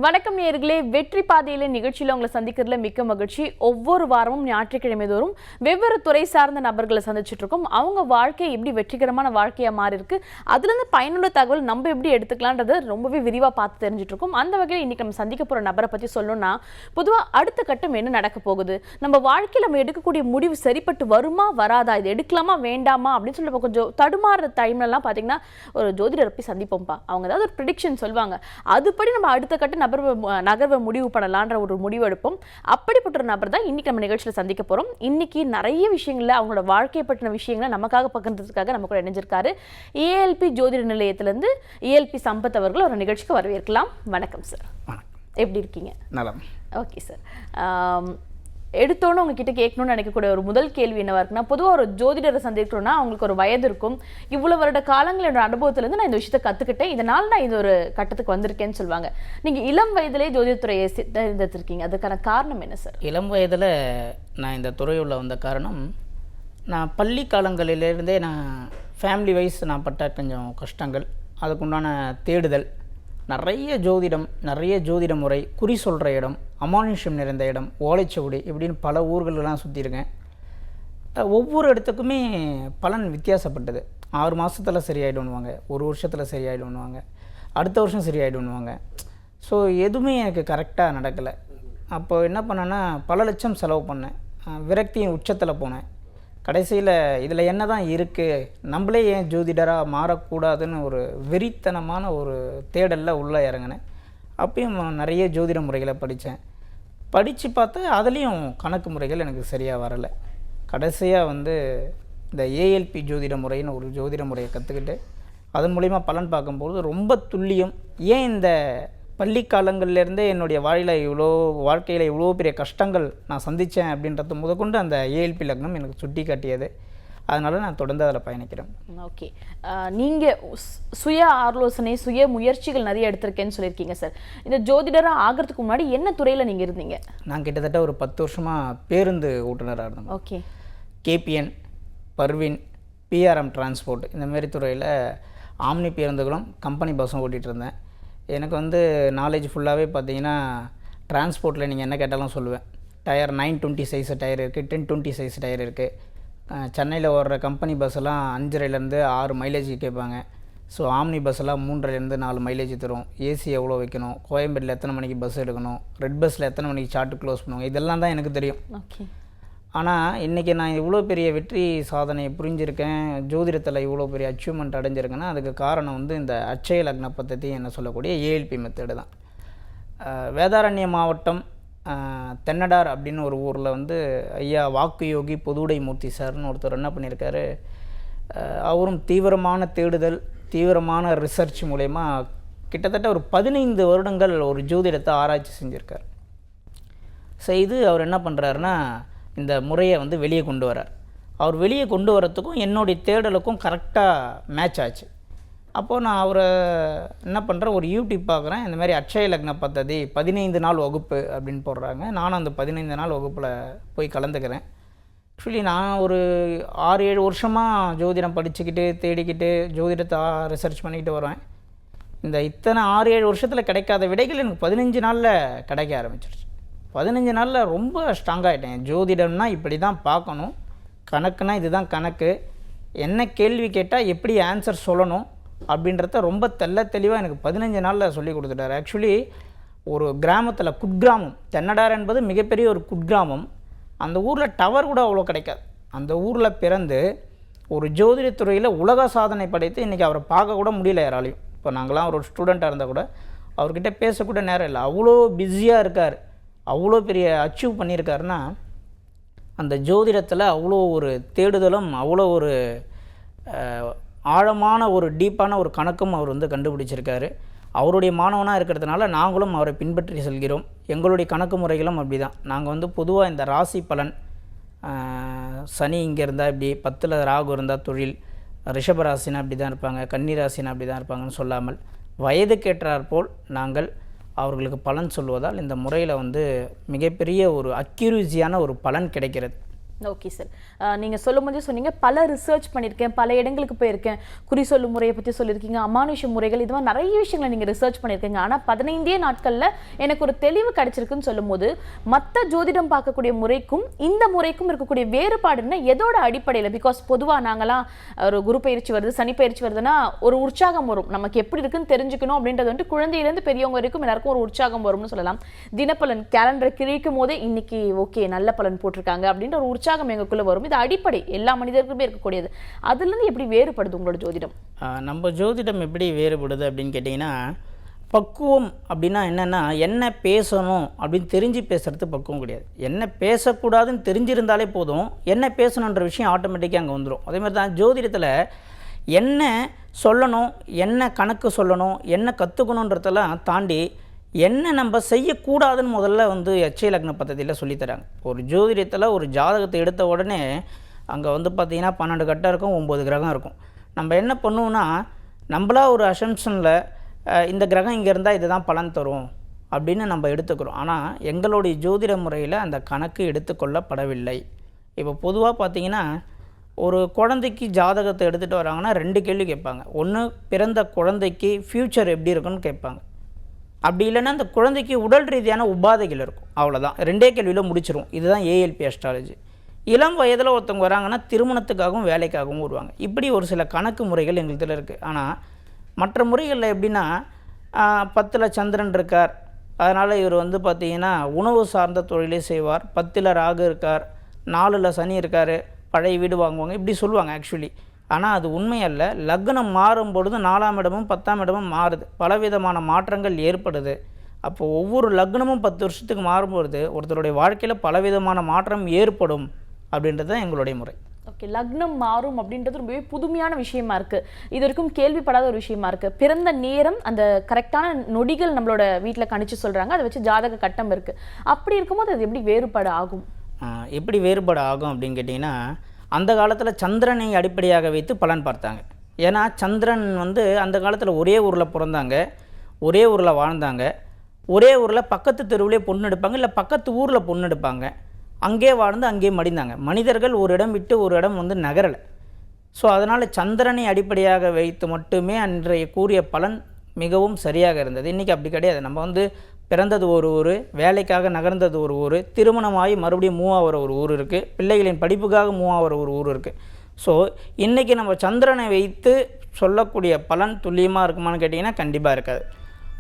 வணக்கம் நேயர்களே, வெற்றி பாதையில நிகழ்ச்சியில் உங்களை சந்திக்கிறதுல மிக்க மகிழ்ச்சி. ஒவ்வொரு வாரமும் ஞாயிற்றுக்கிழமை தோறும் வெவ்வேறு துறை சார்ந்த நபர்களை சந்திச்சுட்டு இருக்கோம். அவங்க வாழ்க்கை எப்படி வெற்றிகரமான வாழ்க்கையா மாறி இருக்கு, அதுல இருந்து பயனுள்ள தகவல் நம்ம எப்படி எடுத்துக்கலான்றதை ரொம்பவே விரிவா பார்த்து தெரிஞ்சுட்டு இருக்கோம். அந்த வகையில் இன்னைக்கு நம்ம சந்திக்க போற நபரை பத்தி சொல்லணும்னா, பொதுவா அடுத்த கட்டம் என்ன நடக்க போகுது, நம்ம வாழ்க்கையில் நம்ம எடுக்கக்கூடிய முடிவு சரிப்பட்டு வருமா வராதா, இது எடுக்கலாமா வேண்டாமா அப்படின்னு சொல்லி கொஞ்சம் தடுமாறுற டைம்ல எல்லாம் பாத்தீங்கன்னா ஒரு ஜோதிடர் போய் சந்திப்போம்ப்பா, அவங்க ஏதாவது ஒரு ப்ரெடிக்ஷன் சொல்லுவாங்க, அதுபடி நம்ம அடுத்த கட்ட நகர்வை முடிவு பண்ணலான்ற ஒரு முடிவு எடுப்போம். அப்படிப்பட்ட ஒரு நபர் தான் இன்னைக்கு நம்ம நிகழ்ச்சியில் சந்திக்க போறோம். இன்னைக்கு நிறைய விஷயங்கள்ல அவங்களோட வாழ்க்கையை பற்றின விஷயங்களை நமக்காக பகிர்ந்ததுக்காக நம்ம கூட இணைஞ்சிருக்காரு ஏஎல்பி ஜோதிட நிலையத்திலிருந்து ஏஎல்பி சம்பத் அவர்கள் ஒரு நிகழ்ச்சிக்கு வரவேற்கலாம். வணக்கம் சார், எப்படி இருக்கீங்க? நலம். ஓகே சார், எடுத்தோன்னு உங்ககிட்ட கேட்கணும்னு நினைக்கக்கூடிய ஒரு முதல் கேள்வி என்னவா இருக்குன்னா, பொதுவாக ஒரு ஜோதிடரை சந்திக்கிறோம்னா அவங்களுக்கு ஒரு வயது இருக்கும், இவ்வளவு வருட காலங்களோட அனுபவத்திலேருந்து நான் இந்த விஷயத்தை கற்றுக்கிட்டேன், இதனால் நான் இது ஒரு கட்டத்துக்கு வந்திருக்கேன்னு சொல்லுவாங்க. நீங்கள் இளம் வயதிலே ஜோதிடத்துறையை தேர்ந்தெடுத்திருக்கீங்க, அதுக்கான காரணம் என்ன சார்? இளம் வயதில் நான் இந்த துறையுள்ள வந்த காரணம், நான் பள்ளி காலங்களிலிருந்தே நான் ஃபேமிலி வைஸ் நான் பட்ட கொஞ்சம் கஷ்டங்கள், அதுக்குண்டான தேடுதல், நிறைய ஜோதிடம், நிறைய ஜோதிட முறை, குறி சொல்கிற இடம், அமானுஷ்யம் நிறைந்த இடம், ஓலைச்சுவடி இப்படின்னு பல ஊர்களெலாம் சுற்றியிருக்கேன். ஒவ்வொரு இடத்துக்குமே பலன் வித்தியாசப்பட்டது. 6 மாதத்தில் சரியாயிடுவாங்க, 1 வருஷத்தில் சரியாயிடுவாங்க, அடுத்த வருஷம் சரியாயிடுவாங்க. ஸோ எதுவுமே எனக்கு கரெக்டாக நடக்கலை. அப்போ என்ன பண்ணேன்னா, பல லட்சம் செலவு பண்ணேன், விரக்தியின் உச்சத்தில் போனேன். கடைசியில் இதில் என்ன தான் இருக்குது, நம்மளே ஏன் ஜோதிடராக மாறக்கூடாதுன்னு ஒரு வெறித்தனமான ஒரு தேடலில் உள்ளே இறங்கினேன். அப்பயும் நிறைய ஜோதிட முறைகளை படித்து பார்த்தா அதுலேயும் கணக்கு முறைகள் எனக்கு சரியாக வரலை. கடைசியாக இந்த ஏஎல்பி ஜோதிட முறைன்னு ஒரு ஜோதிட முறையை கற்றுக்கிட்டு அதன் மூலிமா பலன் பார்க்கும்போது ரொம்ப துல்லியம். ஏன் இந்த பள்ளி காலங்கள்லேருந்தே என்னுடைய வாழ்க்கையில் இவ்வளோ பெரிய கஷ்டங்கள் நான் சந்தித்தேன் அப்படின்றது முதற்கொண்டு அந்த ஏஎல்பி லக்னம் எனக்கு சுட்டி காட்டியது. அதனால் நான் தொடர்ந்து அதில் பயணிக்கிறேன். ஓகே, நீங்கள் சுய ஆலோசனை, சுய முயற்சிகள் நிறைய எடுத்திருக்கேன்னு சொல்லியிருக்கீங்க சார். இந்த ஜோதிடராக ஆகிறதுக்கு முன்னாடி என்ன துறையில் நீங்கள் இருந்தீங்க? நான் கிட்டத்தட்ட ஒரு 10 வருஷமாக பேருந்து ஓட்டுநராக இருந்தேன். Okay. KPN, Parveen, PRM transport இந்தமாரி துறையில் ஆம்னி பேருந்துகளும் கம்பெனி பஸ்ஸும் ஓட்டிகிட்டு இருந்தேன். எனக்கு நாலேஜ் ஃபுல்லாகவே பார்த்தீங்கன்னா, டிரான்ஸ்போர்ட்டில் நீங்கள் என்ன கேட்டாலும் சொல்லுவேன். டயர் 920 சைஸ் டயர் இருக்குது, 1020 சைஸ் டயர் இருக்குது. சென்னையில் ஓடுற கம்பெனி பஸ்ஸெல்லாம் 5.5லேருந்து 6 மைலேஜ் கேட்பாங்க. ஸோ ஆம்னி பஸ்ஸெல்லாம் 3.5லேருந்து 4 மைலேஜ் தரும். ஏசி எவ்வளோ வைக்கணும், கோயம்பேட்டில் எத்தனை மணிக்கு பஸ் எடுக்கணும், ரெட் பஸ்ஸில் எத்தனை மணிக்கு சார்ட்டு க்ளோஸ் பண்ணுவாங்க, இதெல்லாம் தான் எனக்கு தெரியும். ஓகே. ஆனால் இன்றைக்கி நான் இவ்வளோ பெரிய வெற்றி சாதனையை புரிஞ்சிருக்கேன், ஜோதிடத்தில் இவ்வளோ பெரிய அச்சீவ்மெண்ட் அடைஞ்சிருக்கேன்னா அதுக்கு காரணம் இந்த அட்சய லக்ன பద్ధதி என்ன சொல்லக்கூடிய ஏஎல்பி மெத்தடு தான். வேதாரண்ய மாவட்டம் தென்னடார் அப்படின்னு ஒரு ஊரில் ஐயா வாக்கு யோகி பொதுவுடை மூர்த்தி சார்னு ஒருத்தர் என்ன பண்ணியிருக்காரு, அவரும் தீவிரமான தேடுதல், தீவிரமான ரிசர்ச் மூலயமா கிட்டத்தட்ட ஒரு 15 வருடங்கள் ஒரு ஜோதிடத்தை ஆராய்ச்சி செஞ்சுருக்கார். செய்து அவர் என்ன பண்ணுறாருன்னா, இந்த முறையை வெளியே கொண்டு வரார். அவர் வெளியே கொண்டு வரத்துக்கும் என்னுடைய தேடலுக்கும் கரெக்டாக மேட்ச் ஆச்சு. அப்போது நான் அவரை என்ன பண்ணுறேன், ஒரு யூடியூப் பார்க்குறேன், இந்த மாதிரி அட்சய லக்ன பద్ధதி 15 நாள் வகுப்பு அப்படின்னு போடுறாங்க. நானும் அந்த 15 நாள் வகுப்பில் போய் கலந்துக்கிறேன். ஆக்சுவலி நான் ஒரு 6-7 வருஷமாக ஜோதிடம் படிச்சுக்கிட்டு தேடிக்கிட்டு ஜோதிடத்தை ரிசர்ச் பண்ணிக்கிட்டு வருவேன். இத்தனை 6-7 வருஷத்தில் கிடைக்காத விடைகள் எனக்கு 15 நாளில் கிடைக்க ஆரம்பிச்சிருச்சு. 15 நாளில் ரொம்ப ஸ்ட்ராங்காகிட்டேன். ஜோதிடம்னா இப்படி தான் பார்க்கணும், கணக்குனா இதுதான் கணக்கு, என்ன கேள்வி கேட்டால் எப்படி ஆன்சர் சொல்லணும் அப்படின்றத ரொம்ப தெளிவாக எனக்கு 15 நாளில் சொல்லி கொடுத்துட்டார். ஆக்சுவலி ஒரு கிராமத்தில், குட்கிராமம், தென்னடார் என்பது மிகப்பெரிய ஒரு குட்கிராமம். அந்த ஊரில் டவர் கூட அவ்வளோ கிடைக்காது. அந்த ஊரில் பிறந்து ஒரு ஜோதிடத்துறையில் உலக சாதனை படைத்து இன்றைக்கி அவரை பார்க்க கூட முடியல யாராலையும். இப்போ நாங்களாம் ஒரு ஸ்டூடெண்ட்டாக இருந்தால் கூட அவர்கிட்ட பேசக்கூட நேரம் இல்லை, அவ்வளோ பிஸியாக இருக்கார். அவ்வளோ பெரிய அச்சீவ் பண்ணியிருக்காருன்னா, அந்த ஜோதிடத்தில் அவ்வளோ ஒரு தேடுதலும் அவ்வளோ ஒரு ஆழமான ஒரு டீப்பான ஒரு கணக்கும் அவர் கண்டுபிடிச்சிருக்காரு. அவருடைய மாணவனாக இருக்கிறதுனால நாங்களும் அவரை பின்பற்றி செல்கிறோம். எங்களுடைய கணக்கு முறைகளும் அப்படி தான். நாங்கள் பொதுவாக இந்த ராசி பலன், சனி இங்கே இருந்தால் இப்படி, 10ல் ராகு இருந்தால் தொழில், ரிஷபராசினா அப்படி தான் இருப்பாங்க, கன்னிராசினா அப்படி தான் இருப்பாங்கன்னு சொல்லாமல் வயதுக்கேற்றாற்போல் நாங்கள் அவர்களுக்கு பலன் சொல்வதால் இந்த முறையில் மிகப்பெரிய ஒரு அக்யூரஸியான ஒரு பலன் கிடைக்கிறது. Okay sir. நீங்கள் சொல்லும் போதே சொன்னீங்க பல ரிசர்ச் பண்ணியிருக்கேன், பல இடங்களுக்கு போயிருக்கேன், குறி சொல்லும் முறையை பற்றி சொல்லியிருக்கீங்க, அமானுஷ முறைகள், இது மாதிரி நிறைய விஷயங்களை நீங்கள் ரிசர்ச் பண்ணியிருக்கீங்க. ஆனால் 15 நாட்களில் எனக்கு ஒரு தெளிவு கிடைச்சிருக்குன்னு சொல்லும் போது மற்ற ஜோதிடம் பார்க்கக்கூடிய முறைக்கும் இந்த முறைக்கும் இருக்கக்கூடிய வேறுபாடுன்னா எதோட அடிப்படையில்? பிகாஸ் பொதுவாக நாங்களாம் ஒரு குரு பயிற்சி வருது, சனி பயிற்சி வருதுன்னா ஒரு உற்சாகம் வரும், நமக்கு எப்படி இருக்குன்னு தெரிஞ்சுக்கணும் அப்படின்றது வந்துட்டு குழந்தையிலேருந்து பெரியவங்க வரைக்கும் எல்லாருக்கும் ஒரு உற்சாகம் வரும்னு சொல்லலாம். தினப்பலன் கேலண்டரை கிழிக்கும் போதே இன்னைக்கு ஓகே நல்ல பலன் போட்டிருக்காங்க அப்படின்ற ஒரு உற்சாகம் எங்களுக்குள்ள வரும். இது அடிப்படை எல்லா மனிதர்களுமே இருக்கக்கூடியது. அதுலேருந்து எப்படி வேறுபடுது உங்களோட ஜோதிடம்? நம்ம ஜோதிடம் எப்படி வேறுபடுது அப்படின்னு கேட்டிங்கன்னா, பக்குவம் அப்படின்னா என்னென்னா, என்ன பேசணும் அப்படின்னு தெரிஞ்சு பேசுகிறது பக்குவம் கிடையாது. என்ன பேசக்கூடாதுன்னு தெரிஞ்சிருந்தாலே போதும், என்ன பேசணுன்ற விஷயம் ஆட்டோமேட்டிக்காக அங்கே வந்துடும். அதே மாதிரி தான் ஜோதிடத்தில் என்ன சொல்லணும், என்ன கணக்கு சொல்லணும், என்ன கற்றுக்கணுன்றதெல்லாம் தாண்டி என்ன நம்ம செய்யக்கூடாதுன்னு முதல்ல அட்சய லக்ன பദ്ധதியில் சொல்லித்தராங்க. ஒரு ஜோதிடத்தில் ஒரு ஜாதகத்தை எடுத்த உடனே அங்கே பார்த்திங்கன்னா 12 கட்டம் இருக்கும், 9 கிரகம் இருக்கும். நம்ம என்ன பண்ணுவோம்னா, நம்மளா ஒரு அசம்ஷனில் இந்த கிரகம் இங்கே இருந்தால் இது தான் பலன் தரும் அப்படின்னு நம்ம எடுத்துக்கிறோம். ஆனால் எங்களுடைய ஜோதிட முறையில் அந்த கணக்கு எடுத்துக்கொள்ளப்படவில்லை. இப்போ பொதுவாக பார்த்திங்கன்னா, ஒரு குழந்தைக்கு ஜாதகத்தை எடுத்துகிட்டு வராங்கன்னா 2 கேள்வி கேட்பாங்க. ஒன்று, பிறந்த குழந்தைக்கு ஃப்யூச்சர் எப்படி இருக்குன்னு கேட்பாங்க. அப்படி இல்லைன்னா அந்த குழந்தைக்கு உடல் ரீதியான உபாதைகள் இருக்கும், அவ்வளோதான். 2 கேள்வியில் முடிச்சிரும். இதுதான் ஏஎல்பி அஸ்ட்ராலஜி. இளம் வயதில் ஒருத்தவங்க வராங்கன்னா திருமணத்துக்காகவும் வேலைக்காகவும் வருவாங்க. இப்படி ஒரு சில கணக்கு முறைகள் எங்களுக்கு இருக்குது. ஆனால் மற்ற முறைகளில் எப்படின்னா, 10ல் சந்திரன் இருக்கார், அதனால் இவர் பார்த்திங்கன்னா உணவு சார்ந்த தொழிலே செய்வார், 10ல் ராகு இருக்கார், 4ல் சனி இருக்கார், பழைய வீடு வாங்குவாங்க, இப்படி சொல்லுவாங்க ஆக்சுவலி. ஆனால் அது உண்மை அல்ல. லக்னம் மாறும் பொழுது 4ஆம் இடமும் 10ஆம் இடமும் மாறுது, பலவிதமான மாற்றங்கள் ஏற்படுது. அப்போது ஒவ்வொரு லக்னமும் 10 வருஷத்துக்கு மாறும்பொழுது ஒருத்தருடைய வாழ்க்கையில் பலவிதமான மாற்றம் ஏற்படும் அப்படின்றது தான் எங்களுடைய முறை. ஓகே, லக்னம் மாறும் அப்படின்றது ரொம்பவே புதுமையான விஷயமா இருக்குது. இது வரைக்கும் கேள்விப்படாத ஒரு விஷயமா இருக்குது. பிறந்த நேரம், அந்த கரெக்டான நொடிகள் நம்மளோட வீட்டில் கணிச்சு சொல்கிறாங்க, அதை வச்சு ஜாதக கட்டம் இருக்குது. அப்படி இருக்கும்போது அது எப்படி வேறுபாடு ஆகும்? எப்படி வேறுபாடு ஆகும் அப்படின்னு கேட்டிங்கன்னா, அந்த காலத்தில் சந்திரனை அடிப்படையாக வைத்து பலன் பார்த்தாங்க. ஏன்னா சந்திரன் அந்த காலத்தில் ஒரே ஊரில் பிறந்தாங்க, ஒரே ஊரில் வாழ்ந்தாங்க, ஒரே ஊரில் பக்கத்து தெருவிலே பொண்ணு எடுப்பாங்க, இல்லை பக்கத்து ஊரில் பொண்ணு எடுப்பாங்க, அங்கே வாழ்ந்து அங்கே மடிந்தாங்க. மனிதர்கள் ஒரு இடம் விட்டு ஒரு இடம் நகரலை. ஸோ அதனால் சந்திரனை அடிப்படையாக வைத்து மட்டுமே அன்றைய கூறிய பலன் மிகவும் சரியாக இருந்தது. இன்றைக்கி அப்படி கிடையாது. நம்ம பிறந்தது ஒரு ஊர், வேலைக்காக நகர்ந்தது ஒரு ஊர், திருமணமாகி மறுபடியும் மூவ் ஆகிற ஒரு ஊர் இருக்குது, பிள்ளைகளின் படிப்புக்காக மூவ் ஆகிற ஒரு ஊர் இருக்குது. ஸோ இன்றைக்கி நம்ம சந்திரனை வைத்து சொல்லக்கூடிய பலன் துல்லியமாக இருக்குமான்னு கேட்டிங்கன்னா கண்டிப்பாக இருக்காது.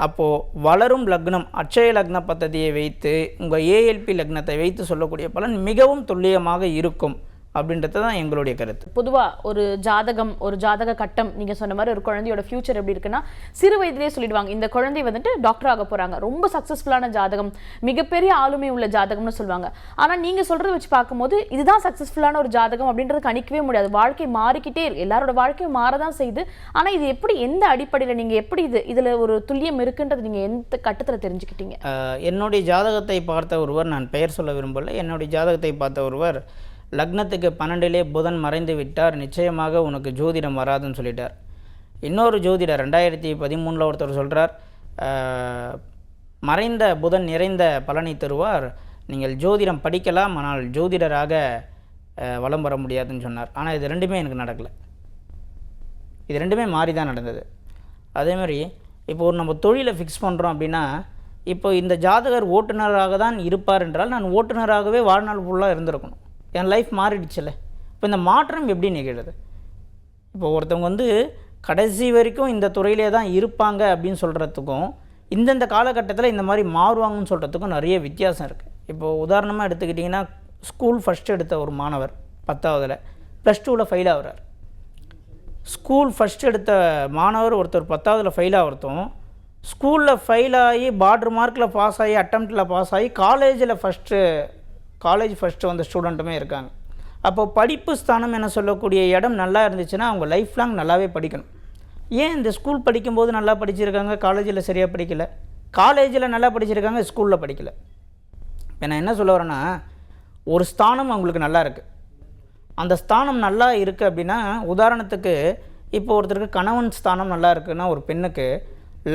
அப்போது வளரும் லக்னம் அட்சய லக்ன பദ്ധதியை வைத்து உங்கள் ஏஎல்பி லக்னத்தை வைத்து சொல்லக்கூடிய பலன் மிகவும் துல்லியமாக இருக்கும் அப்படின்றது தான் எங்களுடைய கருத்து. பொதுவாக ஒரு ஜாதகம், ஒரு ஜாதக கட்டம், நீங்கள் சொன்ன மாதிரி ஒரு குழந்தையோட ஃபியூச்சர் எப்படி இருக்குன்னா சிறு வயதிலே சொல்லிடுவாங்க, இந்த குழந்தை டாக்டர் ஆக போகிறாங்க, ரொம்ப சக்ஸஸ்ஃபுல்லான ஜாதகம், மிகப்பெரிய ஆளுமை உள்ள ஜாதகம்னு சொல்லுவாங்க. ஆனால் நீங்கள் சொல்கிறத வச்சு பார்க்கும்போது இதுதான் சக்ஸஸ்ஃபுல்லான ஒரு ஜாதகம் அப்படின்றது கணிக்கவே முடியாது. வாழ்க்கை மாறிக்கிட்டே இருக்கு, எல்லாரோட வாழ்க்கையும் மாறதான் செய்யுது. ஆனால் இது எப்படி, எந்த அடிப்படையில் நீங்கள் எப்படி இதில் ஒரு துல்லியம் இருக்குன்றது நீங்கள் எந்த கட்டத்தில் தெரிஞ்சுக்கிட்டீங்க? என்னுடைய ஜாதகத்தை பார்த்த ஒருவர், நான் பெயர் சொல்ல விரும்பல, என்னுடைய ஜாதகத்தை பார்த்த ஒருவர், லக்னத்துக்கு 12லே புதன் மறைந்து விட்டார், நிச்சயமாக உனக்கு ஜோதிடம் வராதுன்னு சொல்லிட்டார். இன்னொரு ஜோதிடர் 2013 ஒருத்தர் சொல்கிறார், மறைந்த புதன் நிறைந்த பலனை தருவார், நீங்கள் ஜோதிடம் படிக்கலாம் ஆனால் ஜோதிடராக வலம் வர முடியாதுன்னு சொன்னார். ஆனால் இது ரெண்டுமே எனக்கு நடக்கலை. இது ரெண்டுமே மாறி தான் நடந்தது. அதேமாதிரி இப்போ நம்ம தொழிலை ஃபிக்ஸ் பண்ணுறோம் அப்படின்னா, இப்போ இந்த ஜாதகர் ஓட்டுநராக தான் இருப்பார் என்றால் நான் ஓட்டுநராகவே வாழ்நாள் ஃபுல்லாக இருந்திருக்கணும். என் லைஃப் மாறிடுச்சுல்ல. இப்போ இந்த மாற்றம் எப்படி நிகழுது? இப்போ ஒருத்தவங்க கடைசி வரைக்கும் இந்த துறையிலே தான் இருப்பாங்க அப்படின்னு சொல்கிறதுக்கும், இந்தந்த காலகட்டத்தில் இந்த மாதிரி மாறுவாங்கன்னு சொல்கிறதுக்கும் நிறைய வித்தியாசம் இருக்குது. இப்போது உதாரணமாக எடுத்துக்கிட்டிங்கன்னா, ஸ்கூல் ஃபஸ்ட் எடுத்த ஒரு மாணவர் 10ஆவதில் +2ல் ஃபெயில் ஆகிறார். ஸ்கூல் ஃபஸ்ட் எடுத்த மாணவர் ஒருத்தர் 10ஆவதில் ஃபெயில் ஆகிறதும், ஸ்கூலில் ஃபெயில் ஆகி பார்டர் மார்க்கில் பாஸ் ஆகி அட்டம்ப்டில் பாஸ் ஆகி காலேஜ் ஃபஸ்ட்டு வந்த ஸ்டூடெண்ட்டுமே இருக்காங்க. அப்போ படிப்பு ஸ்தானம் என சொல்லக்கூடிய இடம் நல்லா இருந்துச்சுன்னா அவங்க லைஃப் லாங் நல்லாவே படிக்கணும். ஏன் இந்த ஸ்கூல் படிக்கும்போது நல்லா படிச்சிருக்காங்க, காலேஜில் சரியாக படிக்கலை, காலேஜில் நல்லா படிச்சிருக்காங்க, ஸ்கூலில் படிக்கலை? இப்போ நான் என்ன சொல்ல வரேன்னா, ஒரு ஸ்தானம் அவங்களுக்கு நல்லா இருக்குது, அந்த ஸ்தானம் நல்லா இருக்குது அப்படின்னா, உதாரணத்துக்கு இப்போ ஒருத்தருக்கு கணவன் ஸ்தானம் நல்லா இருக்குன்னா, ஒரு பெண்ணுக்கு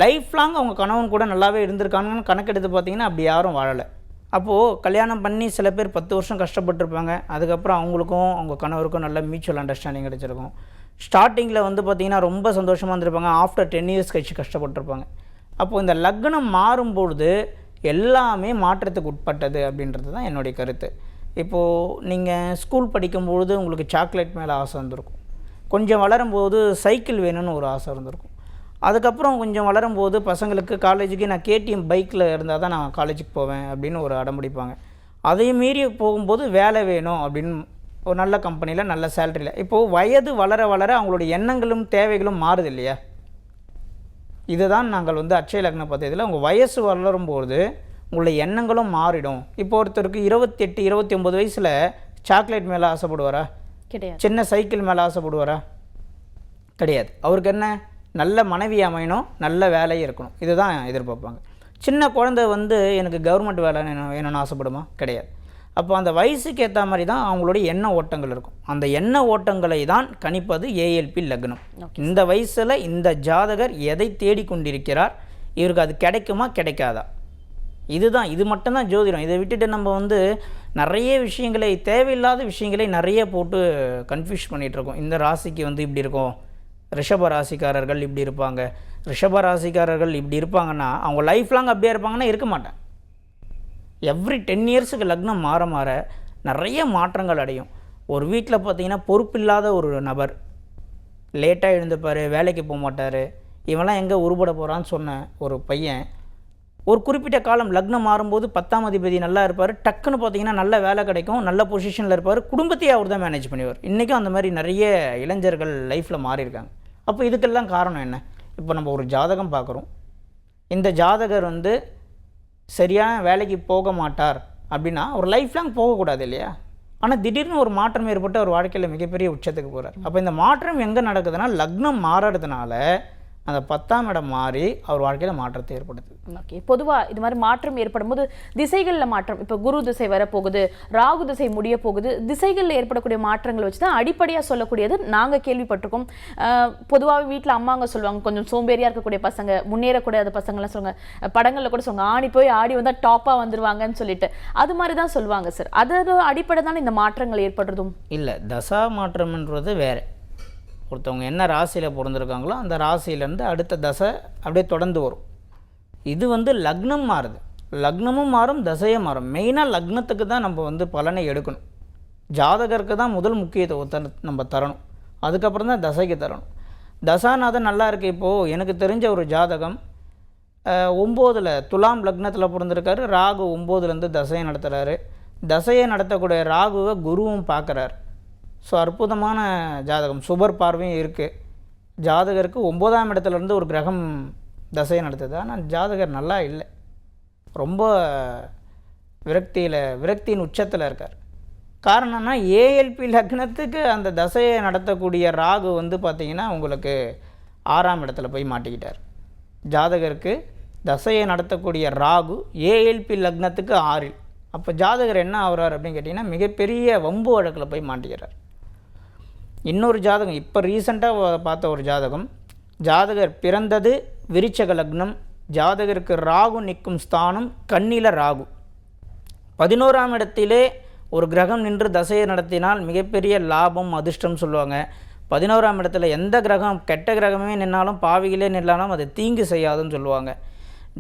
லைஃப் லாங் அவங்க கணவன் கூட நல்லாவே இருந்திருக்காங்கன்னு கணக்கெடுத்து பார்த்திங்கன்னா அப்படி யாரும் வாழலை. அப்போது கல்யாணம் பண்ணி சில பேர் 10 வருஷம் கஷ்டப்பட்டுருப்பாங்க. அதுக்கப்புறம் அவங்களுக்கும் அவங்க கணவருக்கும் நல்ல மியூச்சுவல் அண்டர்ஸ்டாண்டிங் கிடச்சிருக்கும். ஸ்டார்டிங்கில் வந்து பார்த்திங்கன்னா ரொம்ப சந்தோஷமாக இருந்திருப்பாங்க. ஆஃப்டர் 10 இயர்ஸ் கழிச்சு கஷ்டப்பட்டுருப்பாங்க. அப்போது இந்த லக்னம் மாறும்பொழுது எல்லாமே மாற்றத்துக்கு உட்பட்டது அப்படின்றது தான் என்னுடைய கருத்து. இப்போது நீங்கள் ஸ்கூல் படிக்கும்பொழுது உங்களுக்கு சாக்லேட் மேலே ஆசை இருந்திருக்கும். கொஞ்சம் வளரும்போது சைக்கிள் வேணும்னு ஒரு ஆசை இருந்திருக்கும். அதுக்கப்புறம் கொஞ்சம் வளரும்போது பசங்களுக்கு காலேஜுக்கு நான் கேடிஎம் பைக்கில் இருந்தால் தான் நான் காலேஜுக்கு போவேன் அப்படின்னு ஒரு அடம்பிடிப்பாங்க. அதையும் மீறி போகும்போது வேலை வேணும் அப்படின்னு ஒரு நல்ல கம்பெனியில் நல்ல சேலரியில். இப்போது வயது வளர வளர அவங்களுடைய எண்ணங்களும் தேவைகளும் மாறுது இல்லையா? இதுதான் நாங்கள் வந்து அட்சய லக்ன பദ്ധதியில் உங்கள் வயசு வளரும்போது உங்களுடைய எண்ணங்களும் மாறிடும். இப்போ ஒருத்தருக்கு 28 29 வயசில் சாக்லேட் மேலே ஆசைப்படுவாரா? கிடையாது. சின்ன சைக்கிள் மேலே ஆசைப்படுவாரா? கிடையாது. அவருக்கு என்ன, நல்ல மனைவி அமையணும், நல்ல வேலையும் இருக்கணும், இதுதான் எதிர்பார்ப்பாங்க. சின்ன குழந்தை வந்து எனக்கு கவர்மெண்ட் வேலை வேணும்னு ஆசைப்படுமா? கிடையாது. அப்போ அந்த வயசுக்கு ஏற்ற மாதிரி தான் அவங்களுடைய எண்ண ஓட்டங்கள் இருக்கும். அந்த எண்ண ஓட்டங்களை தான் கணிப்பது ஏஎல்பி லக்னம். இந்த வயசில் இந்த ஜாதகர் எதை தேடிக்கொண்டிருக்கிறார், இவருக்கு அது கிடைக்குமா கிடைக்காதா, இதுதான். இது மட்டும்தான் ஜோதிடம். இதை விட்டுட்டு நம்ம வந்து நிறைய விஷயங்களை, தேவையில்லாத விஷயங்களை நிறைய போட்டு கன்ஃபியூஸ் பண்ணிகிட்ருக்கோம். இந்த ராசிக்கு வந்து இப்படி இருக்கும், ரிஷப ராசிக்காரர்கள் இப்படி இருப்பாங்க, ரிஷப ராசிக்காரர்கள் இப்படி இருப்பாங்கன்னா அவங்க லைஃப் லாங் அப்படியே இருப்பாங்கன்னா இருக்க மாட்டேன். எவ்ரி 10 இயர்ஸுக்கு லக்னம் மாற மாற நிறைய மாற்றங்கள் அடையும். ஒரு வீட்டில் பார்த்திங்கன்னா பொறுப்பில்லாத ஒரு நபர், லேட்டாக எழுந்துப்பார், வேலைக்கு போக மாட்டார், இவெல்லாம் எங்கே உருப்பட போகிறான்னு சொன்ன ஒரு பையன் ஒரு குறிப்பிட்ட காலம் லக்னம் மாறும்போது 10ஆம் அதிபதி நல்லா இருப்பார், டக்குன்னு பார்த்திங்கன்னா நல்ல வேலை கிடைக்கும், நல்ல பொசிஷனில் இருப்பார், குடும்பத்தையே அவர் தான் மேனேஜ் பண்ணுவார். இன்றைக்கும் அந்த மாதிரி நிறைய இளைஞர்கள் லைஃப்பில் மாறியிருக்காங்க. அப்போ இதுக்கெல்லாம் காரணம் என்ன? இப்போ நம்ம ஒரு ஜாதகம் பார்க்குறோம், இந்த ஜாதகர் வந்து சரியான வேலைக்கு போக மாட்டார் அப்படின்னா ஒரு லைஃப் லாங் போகக்கூடாது இல்லையா? ஆனால் திடீர்னு ஒரு மாற்றம் ஏற்பட்டு அவர் வாழ்க்கையில் மிகப்பெரிய உச்சத்துக்கு போகிறார். அப்போ இந்த மாற்றம் எங்கே நடக்குதுன்னா லக்னம் மாறுறதுனால அந்த 10ஆம் இடம் மாறி அவர் வாழ்க்கையில் மாற்றத்தை ஏற்படுத்துது. ஓகே, பொதுவாக இது மாதிரி மாற்றம் ஏற்படும் போது திசைகளில் மாற்றம், இப்போ குரு திசை வரப்போகுது, ராகு திசை முடிய போகுது, திசைகளில் ஏற்படக்கூடிய மாற்றங்கள் வச்சு தான் அடிப்படையாக சொல்லக்கூடியது நாங்கள் கேள்விப்பட்டிருக்கோம். பொதுவாக வீட்டில் அம்மாங்க சொல்லுவாங்க, கொஞ்சம் சோம்பேறியாக இருக்கக்கூடிய பசங்க, முன்னேறக்கூடாத பசங்கள்லாம் சொல்லுவாங்க, படங்களில் கூட சொல்லுவாங்க ஆடி போய் ஆடி வந்தால் டாப்பாக வந்துருவாங்கன்னு சொல்லிட்டு, அது மாதிரி தான் சொல்லுவாங்க சார். அதோட அடிப்படை தானே இந்த மாற்றங்கள் ஏற்படுறதும்? இல்லை, தசா மாற்றம்ன்றது வேறு. ஒருத்தவங்க என்ன ராசியில் பிறந்திருக்காங்களோ அந்த ராசியிலேருந்து அடுத்த தசை அப்படியே தொடர்ந்து வரும். இது வந்து லக்னம் மாறுது, லக்னமும் மாறும், தசையும் மாறும். மெயினாக லக்னத்துக்கு தான் நம்ம வந்து பலனை எடுக்கணும். ஜாதகருக்கு தான் முதல் முக்கியத்துவத்தை நம்ம தரணும், அதுக்கப்புறம் தான் தசைக்கு தரணும். தசாநாதன் நல்லா இருக்குது. இப்போது எனக்கு தெரிஞ்ச ஒரு ஜாதகம் 9ல் துலாம் லக்னத்தில் பிறந்திருக்காரு, ராகு 9லேருந்து தசையை நடத்துகிறாரு. தசையை நடத்தக்கூடிய ராகுவை குருவும் பார்க்குறாரு. ஸோ அற்புதமான ஜாதகம், சுபர் பார்வையும் இருக்குது. ஜாதகருக்கு 9ஆம் இடத்துலேருந்து ஒரு கிரகம் தசையை நடத்துது. ஆனால் ஜாதகர் நல்லா இல்லை, ரொம்ப விரக்தியின் உச்சத்தில் இருக்கார். காரணம்னா ஏஎல்பி லக்னத்துக்கு அந்த தசையை நடத்தக்கூடிய ராகு வந்து பார்த்திங்கன்னா உங்களுக்கு 6ஆம் இடத்துல போய் மாட்டிக்கிட்டார். ஜாதகருக்கு தசையை நடத்தக்கூடிய ராகு ஏஎல்பி லக்னத்துக்கு 6. அப்போ ஜாதகர் என்ன ஆகிறார் அப்படின்னு கேட்டிங்கன்னா மிகப்பெரிய வம்பு வழக்கில் போய் மாட்டிக்கிறார். இன்னொரு ஜாதகம் இப்போ ரீசெண்டாக பார்த்த ஒரு ஜாதகம், ஜாதகர் பிறந்தது விருச்சக லக்னம், ஜாதகருக்கு ராகு நிற்கும் ஸ்தானம் கன்னியில் ராகு. 11ஆம் இடத்திலே ஒரு கிரகம் நின்று தசையை நடத்தினால் மிகப்பெரிய லாபம் அதிர்ஷ்டம் சொல்லுவாங்க. 11ஆம் இடத்துல எந்த கிரகம், கெட்ட கிரகமே நின்னாலும் பாவிகளே நின்னாலும் அது தீங்கு செய்யாதுன்னு சொல்லுவாங்க.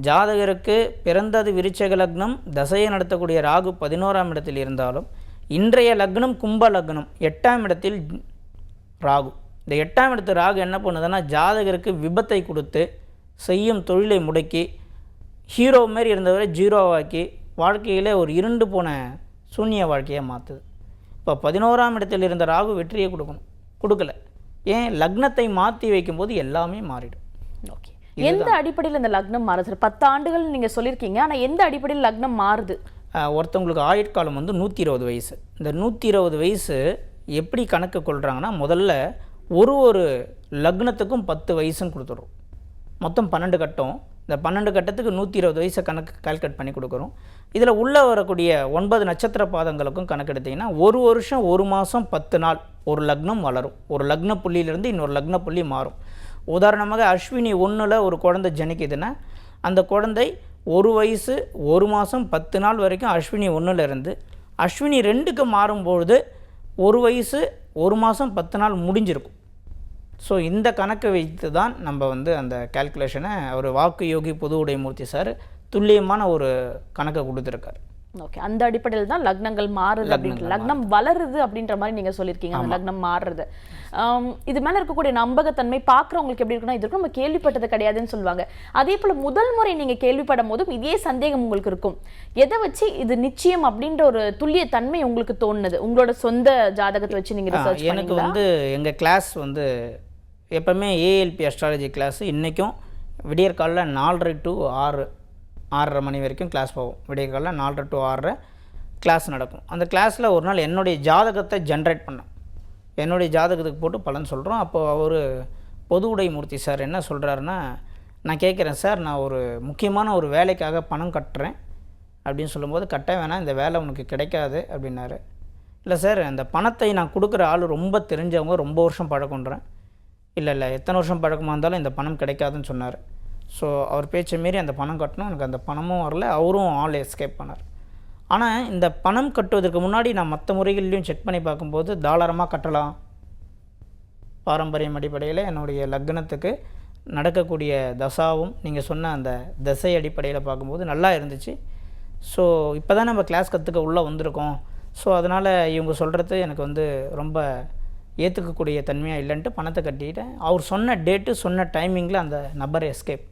ஜாதகருக்கு பிறந்தது விருச்சக லக்னம், தசையை நடத்தக்கூடிய ராகு 11ஆம் இடத்தில் இருந்தாலும் இன்றைய லக்னம் கும்ப லக்னம், 8ஆம் இடத்தில் ராகு. இந்த 8ஆம் இடத்து ராகு என்ன பண்ணுதுன்னா ஜாதகருக்கு விபத்தை கொடுத்து செய்யும் தொழிலை முடக்கி ஹீரோ மாரி இருந்தவரை ஜீரோவாக்கி வாழ்க்கையில் ஒரு இருண்டு போன சூன்ய வாழ்க்கையை மாற்றுது. இப்போ 11ஆம் இடத்தில் இருந்த ராகு வெற்றியை கொடுக்கல. ஏன்? லக்னத்தை மாற்றி வைக்கும்போது எல்லாமே மாறிடும். ஓகே, எந்த அடிப்படையில் இந்த லக்னம் மாறுது? 10 ஆண்டுகள் நீங்கள் சொல்லியிருக்கீங்க, ஆனால் எந்த அடிப்படையில் லக்னம் மாறுது? ஒருத்தவங்களுக்கு ஆயுட்காலம் வந்து 120 வயசு. இந்த 120 வயசு எப்படி கணக்கு கொள்கிறாங்கன்னா முதல்ல ஒரு லக்னத்துக்கும் 10 வயசுன்னு கொடுத்துட்றோம். மொத்தம் 12 கட்டம். இந்த 12 கட்டத்துக்கு 120 வயசை கணக்கு கால்குலேட் பண்ணி கொடுக்குறோம். இதில் உள்ளே வரக்கூடிய 9 நட்சத்திர பாதங்களுக்கும் கணக்கு எடுத்திங்கன்னா ஒரு வருஷம் 1 மாதம் 10 நாள் ஒரு லக்னம் வளரும். ஒரு லக்ன புள்ளியிலேருந்து இன்னொரு லக்ன புள்ளி மாறும். உதாரணமாக அஸ்வினி 1ல் ஒரு குழந்தை ஜனிக்குதுன்னா அந்த குழந்தை 1 வயசு 1 மாதம் 10 நாள் வரைக்கும் அஸ்வினி 1லேருந்து அஸ்வினி 2க்கு மாறும்பொழுது 1 வயசு 1 மாதம் 10 நாள் முடிஞ்சிருக்கும். ஸோ இந்த கணக்கை வைத்து தான் நம்ம வந்து அந்த கால்குலேஷனை ஒரு வாக்கு யோகி புது உடைமூர்த்தி சார் துல்லியமான ஒரு கணக்கை கொடுத்துருக்காரு. ஓகே, அந்த அடிப்படையில் தான் லக்னங்கள் மாறுது அப்படின்ற, லக்னம் வளருது அப்படின்ற மாதிரி நீங்க சொல்லியிருக்கீங்க. அந்த லக்னம் மாறுறது இது மேல இருக்கக்கூடிய நம்பகத்தன்மை பார்க்குறவங்களுக்கு எப்படி இருக்குன்னா, இது இருக்கும் நம்ம கேள்விப்பட்டது கிடையாதுன்னு சொல்லுவாங்க. அதே போல முதல் முறை நீங்க கேள்விப்படும் போதும் இதே சந்தேகம் உங்களுக்கு இருக்கும். எதை வச்சு இது நிச்சயம் அப்படின்ற ஒரு துல்லிய தன்மை உங்களுக்கு தோணுது? உங்களோட சொந்த ஜாதகத்தை வச்சு நீங்க ரிசர்ச் பண்ணீங்களா? எனக்கு வந்து எங்கள் கிளாஸ் வந்து எப்போவுமே ஏஎல்பி அஸ்ட்ராலஜி கிளாஸ் இன்றைக்கும் விடியற்காலில் 4:30 to 6:30 மணி வரைக்கும் கிளாஸ் போகும். விடியற்காலில் 4:30 to 6:30 கிளாஸ் நடக்கும். அந்த கிளாஸில் ஒரு நாள் என்னுடைய ஜாதகத்தை ஜென்ரேட் பண்ணேன். என்னுடைய ஜாதகத்துக்கு போட்டு பலன் சொல்கிறோம். அப்போது அவர் பொது உடைமூர்த்தி சார் என்ன சொல்கிறாருன்னா, நான் கேட்குறேன் சார், நான் ஒரு முக்கியமான ஒரு வேலைக்காக பணம் கட்டுறேன் அப்படின்னு சொல்லும்போது, கட்ட வேணாம், இந்த வேலை உனக்கு கிடைக்காது அப்படின்னாரு. இல்லை சார், அந்த பணத்தை நான் கொடுக்குற ஆள் ரொம்ப தெரிஞ்சவங்க, ரொம்ப வருஷம் பழக்கன்றேன். இல்லை எத்தனை வருஷம் பழக்கமாக இருந்தாலும் இந்த பணம் கிடைக்காதுன்னு சொன்னார். ஸோ அவர் பேச்சை மீறி அந்த பணம் கட்டணும். எனக்கு அந்த பணமும் வரல, அவரும் ஆல் எஸ்கேப் பண்ணார். ஆனால் இந்த பணம் கட்டுவதற்கு முன்னாடி நான் மற்ற முறைகள்லையும் செக் பண்ணி பார்க்கும்போது தாராளமாக கட்டலாம். பாரம்பரியம் அடிப்படையில் என்னுடைய லக்னத்துக்கு நடக்கக்கூடிய தசாவும் நீங்கள் சொன்ன அந்த தசை அடிப்படையில் பார்க்கும்போது நல்லா இருந்துச்சு. ஸோ இப்போ தான் நம்ம கிளாஸ் கற்றுக்க உள்ளே வந்திருக்கோம். ஸோ அதனால் இவங்க சொல்கிறது எனக்கு வந்து ரொம்ப ஏற்றுக்கக்கூடிய தன்மையாக இல்லைன்ட்டு பணத்தை கட்டிட்டேன். அவர் சொன்ன டேட்டு சொன்ன டைமிங்கில் அந்த நபர் எஸ்கேப்.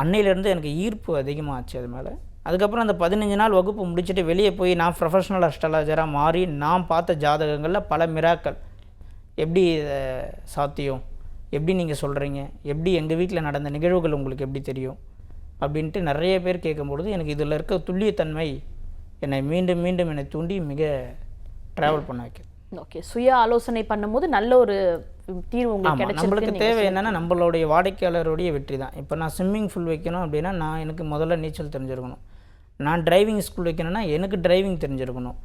அன்னையிலேருந்து எனக்கு ஈர்ப்பு அதிகமாகச்சு அது மேலே. அதுக்கப்புறம் அந்த 15 நாள் வகுப்பு முடிச்சுட்டு வெளியே போய் நான் ப்ரொஃபஷ்னல் அஸ்ட்ராலஜராக மாறி நான் பார்த்த ஜாதகங்களில் பல மிராக்கள். எப்படி சாத்தியம், எப்படி நீங்கள் சொல்கிறீங்க, எப்படி எங்கள் வீட்டில் நடந்த நிகழ்வுகள் உங்களுக்கு எப்படி தெரியும் அப்படின்ட்டு நிறைய பேர் கேட்கும்பொழுது எனக்கு இதில் இருக்க துல்லியத்தன்மை என்னை மீண்டும் மீண்டும் என்னை தூண்டி மிக ட்ராவல் பண்ண வைக்கும். ஓகே, சுய ஆலோசனை பண்ணும்போது நல்ல ஒரு தீர்வு உங்களுக்கு கிடைச்சிருக்கு. நம்மளுக்கு தேவை என்னென்னா நம்மளுடைய வாடிக்கையாளருடைய வெற்றி தான். இப்போ நான் ஸ்விம்மிங் ஃபூல் வைக்கணும் அப்படின்னா நான் எனக்கு முதல்ல நீச்சல் தெரிஞ்சிருக்கணும். நான் டிரைவிங் ஸ்கூல் வைக்கணும்னா எனக்கு டிரைவிங் தெரிஞ்சிருக்கணும்.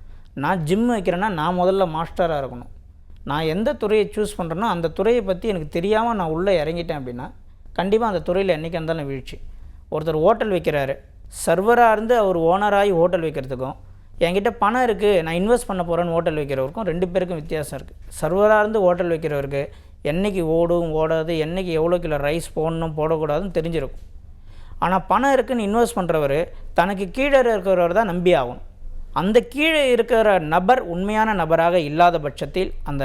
நான் ஜிம் வைக்கிறேன்னா நான் முதல்ல மாஸ்டராக இருக்கணும். நான் எந்த துறையை சூஸ் பண்ணுறேனோ அந்த துறையை பற்றி எனக்கு தெரியாமல் நான் உள்ளே இறங்கிட்டேன் அப்படின்னா கண்டிப்பாக அந்த துறையில் என்றைக்கு இருந்தாலும் வீழ்ச்சி. ஒருத்தர் ஹோட்டல் வைக்கிறாரு, சர்வராக இருந்து அவர் ஓனராகி ஹோட்டல் வைக்கிறதுக்கும் என்கிட்ட பணம் இருக்குது நான் இன்வெஸ்ட் பண்ண போகிறேன்னு ஹோட்டல் வைக்கிறவருக்கும் 2 பேருக்கும் வித்தியாசம் இருக்குது. சர்வராக இருந்து ஹோட்டல் வைக்கிறவருக்கு என்றைக்கு ஓடும் ஓடாது, என்றைக்கு எவ்வளோ கிலோ ரைஸ் போடணும் போடக்கூடாதுன்னு தெரிஞ்சிருக்கும். ஆனால் பணம் இருக்குதுன்னு இன்வெஸ்ட் பண்ணுறவர் தனக்கு கீழே இருக்கிறவர் தான் நம்பி ஆகணும். அந்த கீழே இருக்கிற நபர் உண்மையான நபராக இல்லாத பட்சத்தில் அந்த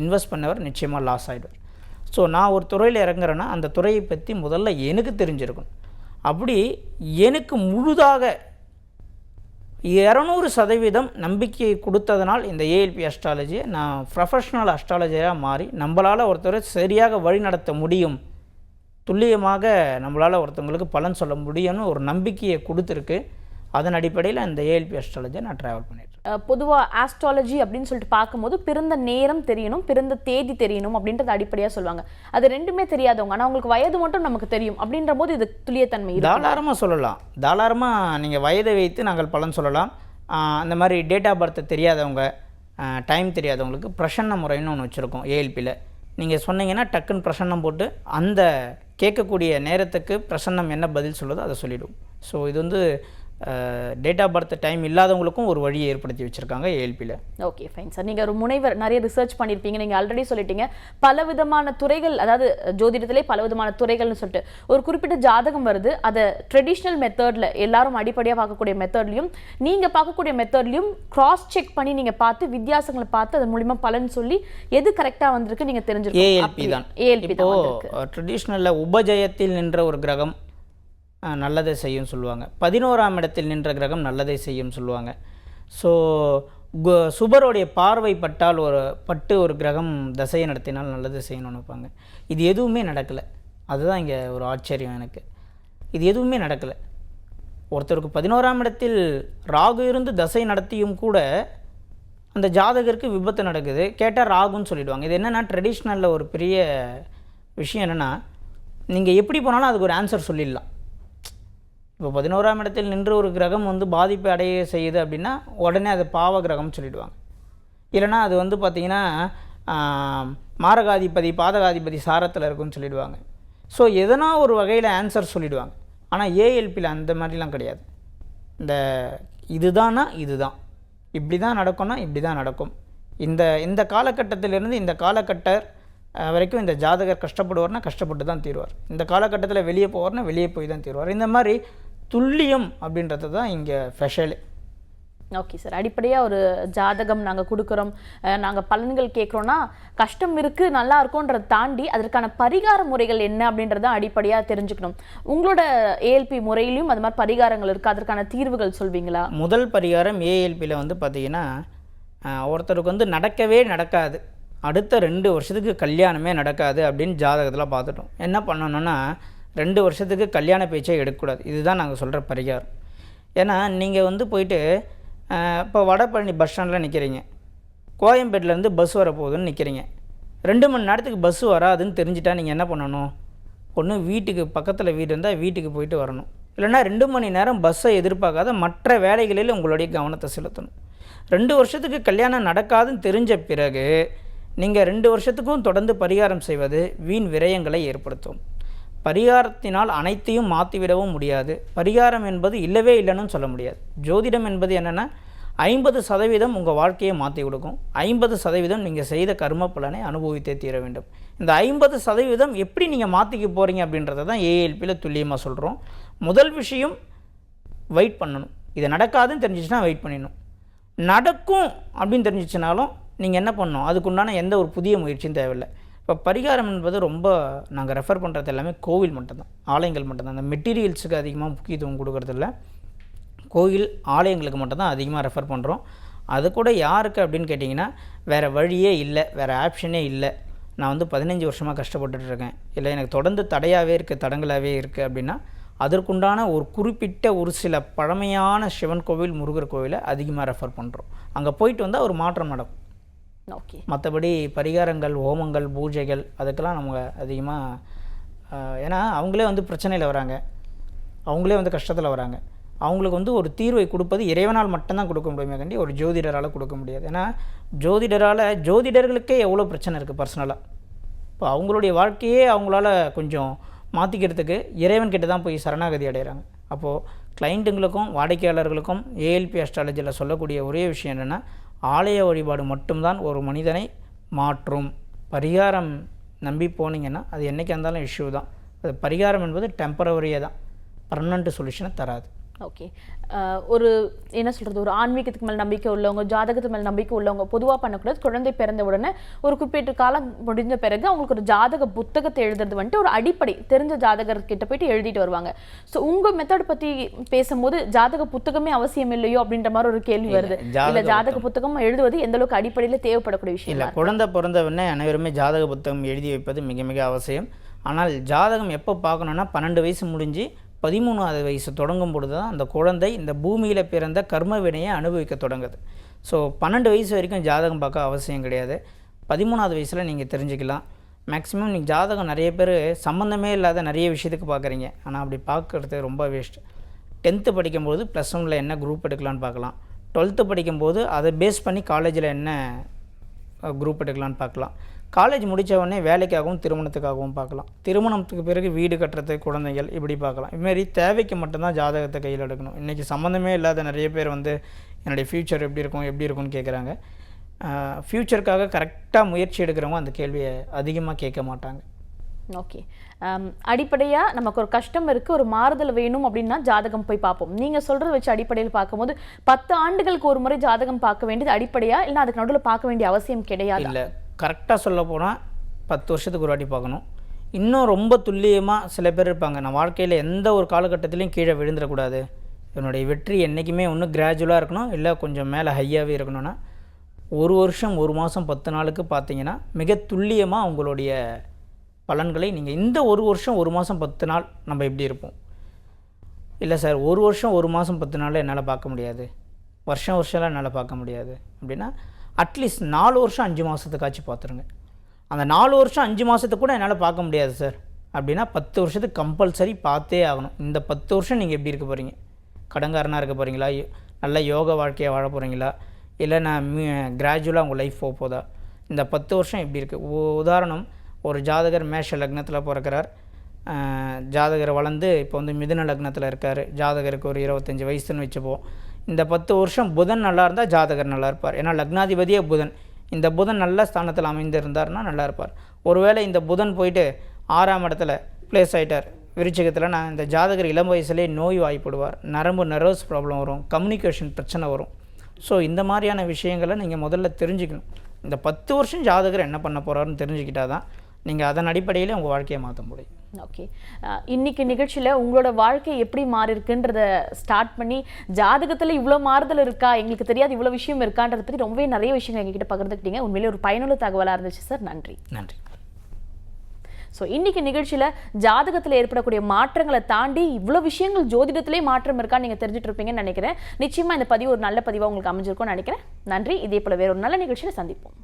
இன்வெஸ்ட் பண்ணவர் நிச்சயமாக லாஸ் ஆகிடுவார். ஸோ நான் ஒரு துறையில் இறங்குறேன்னா அந்த துறையை பற்றி முதல்ல எனக்கு தெரிஞ்சிருக்கணும். அப்படி எனக்கு முழுதாக 200% நம்பிக்கையை கொடுத்ததனால் இந்த ஏஎல்பி அஸ்ட்ராலஜியை நான் ப்ரொஃபஷ்னல் அஸ்ட்ராலஜராக மாறி நம்மளால் ஒருத்தரை சரியாக வழி நடத்த முடியும், துல்லியமாக நம்மளால் ஒருத்தவங்களுக்கு பலன் சொல்ல முடியும்னு ஒரு நம்பிக்கையை கொடுத்துருக்கு. அதன் அடிப்படையில் இந்த ஏஎல்பி அஸ்ட்ராலஜியை நான் ட்ராவல் பண்ணிட்டேன். பொதுவாக ஆஸ்ட்ராலஜி அப்படின்னு சொல்லிட்டு பார்க்கும்போது பிறந்த நேரம் தெரியணும், பிறந்த தேதி தெரியணும் அப்படின்றது அடிப்படையாக சொல்லுவாங்க. அது ரெண்டுமே தெரியாதவங்க, ஆனால் அவங்களுக்கு வயது மட்டும் நமக்கு தெரியும் அப்படின்ற போது இது துல்லியத்தன்மை தாராளமாக சொல்லலாம். தாராளமாக நீங்கள் வயதை வைத்து நாங்கள் பலன் சொல்லலாம். அந்த மாதிரி டேட் ஆஃப் பர்த் தெரியாதவங்க, டைம் தெரியாதவங்களுக்கு பிரசன்ன முறைன்னு ஒன்று வச்சுருக்கோம் ஏஎல்பியில். நீங்கள் சொன்னீங்கன்னா டக்குன்னு பிரசன்னம் போட்டு அந்த கேட்கக்கூடிய நேரத்துக்கு பிரசன்னம் என்ன பதில் சொல்லுதோ அதை சொல்லிவிடும். ஸோ இது வந்து டேட் ஆஃப் பர்த் டைம் இல்லாதவங்களுக்கும் ஒரு வழியை ஏற்படுத்தி வச்சுருக்காங்க ஏஎல்பியில். Okay fine sir. நீங்கள் ஒரு முனைவர், நிறைய ரிசர்ச் பண்ணியிருப்பீங்க. நீங்கள் ஆல்ரெடி சொல்லிட்டீங்க பல விதமான துறைகள், அதாவது ஜோதிடத்திலே பல விதமான துறைகள்னு சொல்லிட்டு ஒரு குறிப்பிட்ட ஜாதகம் வருது. அதை ட்ரெடிஷ்னல் மெத்தடில் எல்லாரும் அடிப்படையாக பார்க்கக்கூடிய மெத்தட்லையும் நீங்கள் பார்க்கக்கூடிய மெத்தட்லையும் கிராஸ் செக் பண்ணி நீங்கள் பார்த்து வித்தியாசங்களை பார்த்து அது மூலிமா பலன் சொல்லி எது கரெக்டாக வந்திருக்கு நீங்கள் தெரிஞ்சுருக்கீங்க. ஏஎல்பி தான். ஏஎல்பி தான். ட்ரெடிஷ்னலில் உபஜயத்தில் நின்ற ஒரு கிரகம் நல்லதை செய்யும் சொல்லுவாங்க. 11ஆம் இடத்தில் நின்ற கிரகம் நல்லதை செய்யும் சொல்லுவாங்க. ஸோ சுபருடைய பார்வை பட்டால் ஒரு கிரகம் தசையை நடத்தினால் நல்லது செய்யணும்னு நினைப்பாங்க. இது எதுவுமே நடக்கலை. அதுதான் இங்கே ஒரு ஆச்சரியம் எனக்கு. இது எதுவுமே நடக்கலை. ஒருத்தருக்கு 11ஆம் இடத்தில் ராகு இருந்து தசை நடத்தியும் கூட அந்த ஜாதகருக்கு விபத்து நடக்குது. கேட்டால் ராகுன்னு சொல்லிவிடுவாங்க. இது என்னென்னா ட்ரெடிஷ்னலில் ஒரு பெரிய விஷயம் என்னென்னா, நீங்கள் எப்படி போனாலும் அதுக்கு ஒரு ஆன்சர் சொல்லிடலாம். இப்போ 11ஆம் இடத்தில் நின்று ஒரு கிரகம் வந்து பாதிப்பை அடைய செய்யுது அப்படின்னா உடனே அது பாவ கிரகம்னு சொல்லிவிடுவாங்க. இல்லைனா அது வந்து பார்த்திங்கன்னா மாரகாதிபதி பாதகாதிபதி சாரத்தில் இருக்குன்னு சொல்லிவிடுவாங்க. ஸோ எதனா ஒரு வகையில் ஆன்சர் சொல்லிவிடுவாங்க. ஆனால் ஏஎல்பியில் அந்த மாதிரிலாம் கிடையாது. இந்த இதுதானா இதுதான், இப்படி தான் நடக்கும்னா இப்படி தான் நடக்கும். இந்த காலகட்டத்திலிருந்து இந்த காலகட்டர் வரைக்கும் இந்த ஜாதகர் கஷ்டப்படுவார்னா கஷ்டப்பட்டு தான் தீருவார். இந்த காலகட்டத்தில் வெளியே போவார்னா வெளியே போய் தான் தீருவார். இந்த மாதிரி துல்லியம் அப்படின்றது தான் இங்கே ஸ்பெஷலு. ஓகே சார், அடிப்படையாக ஒரு ஜாதகம் நாங்கள் கொடுக்குறோம், நாங்கள் பலன்கள் கேட்குறோன்னா கஷ்டம் இருக்குது நல்லா இருக்கும்ன்றதை தாண்டி அதற்கான பரிகார முறைகள் என்ன அப்படின்றத அடிப்படையாக தெரிஞ்சுக்கணும். உங்களோட ஏஎல்பி முறையிலையும் அது மாதிரி பரிகாரங்கள் இருக்குது, அதற்கான தீர்வுகள் சொல்வீங்களா? முதல் பரிகாரம் ஏஎல்பியில் வந்து பார்த்திங்கன்னா, ஒருத்தருக்கு வந்து நடக்கவே நடக்காது, அடுத்த 2 வருஷத்துக்கு கல்யாணமே நடக்காது அப்படின்னு ஜாதகத்தில் பார்த்துட்டோம். என்ன பண்ணணுன்னா 2 வருஷத்துக்கு கல்யாண பேச்சே எடுக்கக்கூடாது. இதுதான் நாங்கள் சொல்கிற பரிகாரம். ஏன்னா நீங்கள் வந்து போயிட்டு இப்போ வடபழனி பஸ் ஸ்டாண்டில் நிற்கிறீங்க, கோயம்பேட்டிலேருந்து பஸ் வரப்போகுதுன்னு நிற்கிறீங்க. 2 மணி நேரத்துக்கு பஸ்ஸு வராதுன்னு தெரிஞ்சிட்டா நீங்கள் என்ன பண்ணணும்? ஒன்று வீட்டுக்கு பக்கத்தில் வீடு இருந்தால் வீட்டுக்கு போயிட்டு வரணும், இல்லைனா 2 மணி நேரம் பஸ்ஸை எதிர்பார்க்காத மற்ற வேலைகளில் உங்களுடைய கவனத்தை செலுத்தணும். 2 வருஷத்துக்கு கல்யாணம் நடக்காதுன்னு தெரிஞ்ச பிறகு நீங்கள் 2 வருஷத்துக்கும் தொடர்ந்து பரிகாரம் செய்வது வீண் விரயங்களை ஏற்படுத்தும். பரிகாரத்தினால் அனைத்தையும் மாற்றிவிடவும் முடியாது. பரிகாரம் என்பது இல்லவே இல்லைன்னு சொல்ல முடியாது. ஜோதிடம் என்பது என்னென்னா 50% உங்கள் வாழ்க்கையை மாற்றி கொடுக்கும், 50% நீங்கள் செய்த கர்ம பலனை அனுபவித்தே தீர வேண்டும். இந்த 50% எப்படி நீங்கள் மாற்றிக்க போகிறீங்க அப்படின்றத தான் ஏஎல்பியில் துல்லியமாக சொல்கிறோம். முதல் விஷயம் வெயிட் பண்ணணும். இது நடக்காதுன்னு தெரிஞ்சிச்சுன்னா வெயிட் பண்ணிடணும். நடக்கும் அப்படின்னு தெரிஞ்சிச்சுனாலும் நீங்கள் என்ன பண்ணணும்? அதுக்குண்டான எந்த ஒரு புதிய முயற்சியும் தேவையில்லை. இப்போ பரிகாரம் என்பது ரொம்ப நாங்கள் ரெஃபர் பண்ணுறது எல்லாமே கோவில் மட்டும்தான், ஆலயங்கள் மட்டும்தான். அந்த மெட்டீரியல்ஸுக்கு அதிகமாக முக்கியத்துவம் கொடுக்கறதில்ல, கோயில் ஆலயங்களுக்கு மட்டும்தான் அதிகமாக ரெஃபர் பண்ணுறோம். அது கூட யாருக்கு அப்படின்னு கேட்டிங்கன்னா, வேறு வழியே இல்லை, வேறு ஆப்ஷனே இல்லை, நான் வந்து 15 வருஷமாக கஷ்டப்பட்டுருக்கேன், இல்லை எனக்கு தொடர்ந்து தடையாகவே இருக்குது, தடங்களாகவே இருக்குது அப்படின்னா அதற்குண்டான ஒரு குறிப்பிட்ட ஒரு சில பழமையான சிவன் கோவில், முருகர் கோவிலை அதிகமாக ரெஃபர் பண்ணுறோம். அங்கே போயிட்டு வந்தால் ஒரு மாற்றம் நடக்கும். ஓகே. மற்றபடி பரிகாரங்கள், ஹோமங்கள், பூஜைகள் அதுக்கெல்லாம் நம்ம அதிகமாக, ஏன்னா அவங்களே வந்து பிரச்சனையில் வராங்க, அவங்களே வந்து கஷ்டத்தில் வராங்க, அவங்களுக்கு வந்து ஒரு தீர்வை கொடுப்பது இறைவனால் மட்டும்தான் கொடுக்க முடியுமே கண்டி ஒரு ஜோதிடரால் கொடுக்க முடியாது. ஏன்னா ஜோதிடர்களுக்கே எவ்வளோ பிரச்சனை இருக்குது பர்சனலாக. இப்போ அவங்களுடைய வாழ்க்கையே அவங்களால கொஞ்சம் மாற்றிக்கிறதுக்கு இறைவன்கிட்ட தான் போய் சரணாகதி அடைகிறாங்க. அப்போது கிளைண்ட்டுங்களுக்கும் வாடிக்கையாளர்களுக்கும் ஏஎல்பி அஸ்ட்ராலஜியில் சொல்லக்கூடிய ஒரே விஷயம் என்னென்னா, ஆலய வழிபாடு மட்டும்தான் ஒரு மனிதனை மாற்றும். பரிகாரம் நம்பி போனீங்கன்னா அது என்றைக்கு இருந்தாலும் இஷ்யூ தான். அது பரிகாரம் என்பது டெம்பரவரியாக தான், பர்மனண்ட் சொல்யூஷனை தராது. ஓகே. ஒரு என்ன சொல்கிறது, ஒரு ஆன்மீகத்துக்கு மேலே நம்பிக்கை உள்ளவங்க, ஜாதகத்துக்கு மேலே நம்பிக்கை உள்ளவங்க பொதுவாக பண்ணக்கூடாது. குழந்தை பிறந்த உடனே ஒரு குறிப்பிட்ட காலம் முடிஞ்ச பிறகு அவங்களுக்கு ஒரு ஜாதக புத்தகத்தை எழுதுறது வந்துட்டு ஒரு அடிப்படை தெரிஞ்ச ஜாதகர்கிட்ட போயிட்டு எழுதிட்டு வருவாங்க. ஸோ உங்கள் மெத்தட் பற்றி பேசும்போது ஜாதக புத்தகமே அவசியம் இல்லையோ அப்படின்ற மாதிரி ஒரு கேள்வி வருது. இல்லை, ஜாதக புத்தகம் எழுதுவது எந்த அளவுக்கு அடிப்படையில் தேவைப்படக்கூடிய விஷயம் இல்லை. குழந்தை பிறந்தவொடனே அனைவருமே ஜாதக புத்தகம் எழுதி வைப்பது மிக மிக அவசியம். ஆனால் ஜாதகம் எப்போ பார்க்கணுன்னா 12 வயசு முடிஞ்சு 13வது வயசு தொடங்கும் பொழுது தான் அந்த குழந்தை இந்த பூமியில் பிறந்த கர்ம வினையை அனுபவிக்க தொடங்குது. ஸோ 12 வயசு வரைக்கும் ஜாதகம் பார்க்க அவசியம் கிடையாது. 13வது வயசில் நீங்கள் தெரிஞ்சுக்கலாம். மேக்ஸிமம் நீங்கள் ஜாதகம் நிறைய பேர் சம்மந்தமே இல்லாத நிறைய விஷயத்துக்கு பார்க்குறீங்க, ஆனால் அப்படி பார்க்குறது ரொம்ப வேஸ்ட். 10th படிக்கும்போது +1 என்ன குரூப் எடுக்கலான்னு பார்க்கலாம், 12th படிக்கும்போது அதை பேஸ் பண்ணி காலேஜில் என்ன குரூப் எடுக்கலான்னு பார்க்கலாம், காலேஜ் முடித்த உடனே வேலைக்காகவும் திருமணத்துக்காகவும் பார்க்கலாம், திருமணத்துக்கு பிறகு வீடு கட்டுறது, குழந்தைகள், இப்படி பார்க்கலாம். இதுமாரி தேவைக்கு மட்டும்தான் ஜாதகத்தை கையில் எடுக்கணும். இன்றைக்கி சம்மந்தமே இல்லாத நிறைய பேர் வந்து என்னுடைய ஃப்யூச்சர் எப்படி இருக்கும்னு கேட்குறாங்க. ஃப்யூச்சருக்காக கரெக்டாக முயற்சி எடுக்கிறவங்க அந்த கேள்வியை அதிகமாக கேட்க மாட்டாங்க. ஓகே. அடிப்படையாக நமக்கு ஒரு கஷ்டம் இருக்குது, ஒரு மாறுதல் வேணும் அப்படின்னா ஜாதகம் போய் பார்ப்போம். நீங்கள் சொல்கிறத வச்சு அடிப்படையில் பார்க்கும்போது 10 ஆண்டுகளுக்கு ஒரு முறை ஜாதகம் பார்க்க வேண்டியது அடிப்படையாக, இல்லை அதுக்கு நடுவில் பார்க்க வேண்டிய அவசியம் கிடையாது? இல்லை, கரெக்டாக சொல்ல போனால் 10 வருஷத்துக்கு ஒரு வாட்டி பார்க்கணும். இன்னும் ரொம்ப துல்லியமாக சில பேர் இருப்பாங்க, நான் வாழ்க்கையில் எந்த ஒரு காலகட்டத்திலையும் கீழே விழுந்துடக்கூடாது, என்னுடைய வெற்றி என்றைக்குமே ஒன்று கிராஜுவலாக இருக்கணும், இல்லை கொஞ்சம் மேலே ஹையாகவே இருக்கணும்னா 1 வருஷம் 1 மாதம் 10 நாளுக்கு பார்த்தீங்கன்னா மிக துல்லியமாக அவங்களுடைய பலன்களை நீங்கள் இந்த 1 வருஷம் 1 மாதம் 10 நாள் நம்ம எப்படி இருப்போம். இல்லை சார், 1 வருஷம் 1 மாதம் 10 நாளில் என்னால் பார்க்க முடியாது, வருஷம்லாம் என்னால் பார்க்க முடியாது அப்படின்னா அட்லீஸ்ட் 4 வருஷம் 5 மாதத்துக்காச்சும் பார்த்துருங்க. அந்த 4 வருஷம் 5 மாதத்துக்கு கூட என்னால் பார்க்க முடியாது சார் அப்படின்னா 10 வருஷத்துக்கு கம்பல்சரி பார்த்தே ஆகணும். இந்த 10 வருஷம் நீங்கள் எப்படி இருக்க போகிறீங்க? கடங்காரனாக இருக்க போகிறீங்களா, நல்ல யோக வாழ்க்கையை வாழ போகிறீங்களா, இல்லை நான் கிராஜுவலாக உங்கள் லைஃப் போதா? இந்த 10 வருஷம் எப்படி இருக்குது? உதாரணம், ஒரு ஜாதகர் மேஷ லக்னத்தில் பிறக்கிறார், ஜாதகர் வளர்ந்து இப்போ வந்து மிதுன லக்னத்தில் இருக்கார், ஜாதகருக்கு ஒரு 25 வயசுன்னு வச்சுப்போம். இந்த 10 வருஷம் புதன் நல்லா இருந்தால் ஜாதகர் நல்லா இருப்பார். ஏன்னா லக்னாதிபதியே புதன். இந்த புதன் நல்ல ஸ்தானத்தில் அமைந்திருந்தார்னா நல்லா இருப்பார். ஒருவேளை இந்த புதன் போயிட்டு 6ஆம் இடத்துல பிளேஸ் ஆகிட்டார் விருச்சிகத்தில், நான் இந்த ஜாதகர் இளம் வயசுலேயே நோய் வாய்ப்படுவார், நரம்பு நர்வஸ் ப்ராப்ளம் வரும், கம்யூனிகேஷன் பிரச்சனை வரும். ஸோ இந்த மாதிரியான விஷயங்களை நீங்கள் முதல்ல தெரிஞ்சுக்கணும். இந்த 10 வருஷம் ஜாதகர் என்ன பண்ண போகிறாருன்னு தெரிஞ்சுக்கிட்டால் தான் நீங்கள் அதன் அடிப்படையில் உங்கள் வாழ்க்கையை மாற்ற முடியும். ஓகே, இன்னைக்கு நிகழ்ச்சியில் உங்களோட வாழ்க்கை எப்படி மாறி இருக்குன்றத ஸ்டார்ட் பண்ணி ஜாதகத்தில் இவ்வளோ மாறுதல் இருக்கா, எங்களுக்கு தெரியாது இவ்வளோ விஷயம் இருக்கான்றதை பற்றி ரொம்பவே நிறைய விஷயங்கள் எங்ககிட்ட பகிர்ந்துக்கிட்டீங்க. உண்மையிலே ஒரு பயனுள்ள தகவலாக இருந்துச்சு சார். நன்றி. நன்றி. ஸோ இன்னைக்கு நிகழ்ச்சியில் ஜாதகத்தில் ஏற்படக்கூடிய மாற்றங்களை தாண்டி இவ்வளோ விஷயங்கள் ஜோதிடத்திலே மாற்றம் இருக்கான்னு நீங்கள் தெரிஞ்சுட்டு இருப்பீங்கன்னு நினைக்கிறேன். நிச்சயமாக இந்த பதிவு ஒரு நல்ல பதிவாக உங்களுக்கு அமைஞ்சிருக்கும்னு நினைக்கிறேன். நன்றி. இதே போல வேற ஒரு நல்ல நிகழ்ச்சியில் சந்திப்போம்.